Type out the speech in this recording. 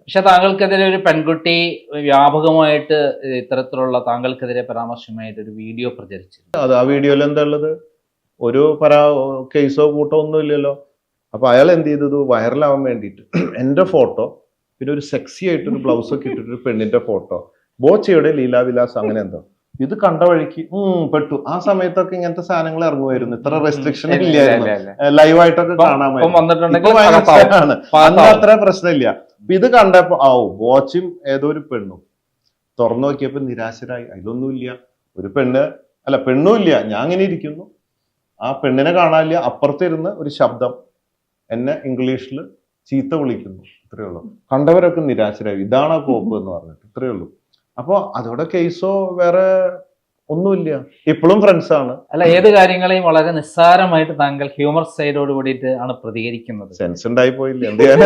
പക്ഷെ താങ്കൾക്കെതിരെ ഒരു പെൺകുട്ടി വ്യാപകമായിട്ട് ഇത്തരത്തിലുള്ള താങ്കൾക്കെതിരെ പരാമർശമായിട്ട് ഒരു വീഡിയോ പ്രചരിച്ചിരുന്നു. അത് ആ വീഡിയോയിൽ എന്താ ഉള്ളത്? ഒരു കേസോ കൂട്ടോ ഒന്നും ഇല്ലല്ലോ. അപ്പൊ അയാൾ എന്ത് ചെയ്തത്, വൈറലാവാൻ വേണ്ടിയിട്ട് എന്റെ ഫോട്ടോ, പിന്നെ ഒരു സെക്സി ആയിട്ടൊരു ബ്ലൗസ് ഒക്കെ ഇട്ടിട്ടൊരു പെണ്ണിന്റെ ഫോട്ടോ, ബോച്ചയുടെ ലീലാവിലാസ് അങ്ങനെ എന്തോ, ഇത് കണ്ട വഴിക്ക് പെട്ടു. ആ സമയത്തൊക്കെ ഇങ്ങനത്തെ സാധനങ്ങൾ ഇറങ്ങുമായിരുന്നു, ഇത്ര റെസ്ട്രിക്ഷൻ ഇല്ലായിരുന്നു, ലൈവായിട്ടൊക്കെ കാണാമായിരുന്നു. അന്ന് അത്ര പ്രശ്നമില്ല. ഇത് കണ്ടപ്പോ ബോച്ചും ഏതോ ഒരു പെണ്ണും തുറന്നു നോക്കിയപ്പോ നിരാശരായി. അതിലൊന്നുമില്ല, ഒരു പെണ്ണുമില്ല. ഞാൻ അങ്ങനെ ഇരിക്കുന്നു, ആ പെണ്ണിനെ കാണാനില്ല. അപ്പുറത്തിരുന്ന് ഒരു ശബ്ദം എന്നെ ഇംഗ്ലീഷിൽ ചീത്ത വിളിക്കുന്നു. ഇത്രയേ ഉള്ളൂ. കണ്ടവരൊക്കെ നിരാശരായി. ഇതാണ് കോപ്പ് എന്ന് പറഞ്ഞിട്ട്. ഇത്രയേ ഉള്ളൂ. അപ്പൊ അതോടെ കേസോ വേറെ ഒന്നുമില്ല. ഇപ്പോഴും ഫ്രണ്ട്സ് ആണ്. അല്ല, ഏത് കാര്യങ്ങളെയും വളരെ നിസ്സാരമായിട്ട് താങ്കൾ ഹ്യൂമർ സൈഡോട് കൂടിയിട്ട് ആണ് പ്രതികരിക്കുന്നത്. സെൻസ് ഉണ്ടായി പോയില്ല, എന്ത് ചെയ്യാൻ.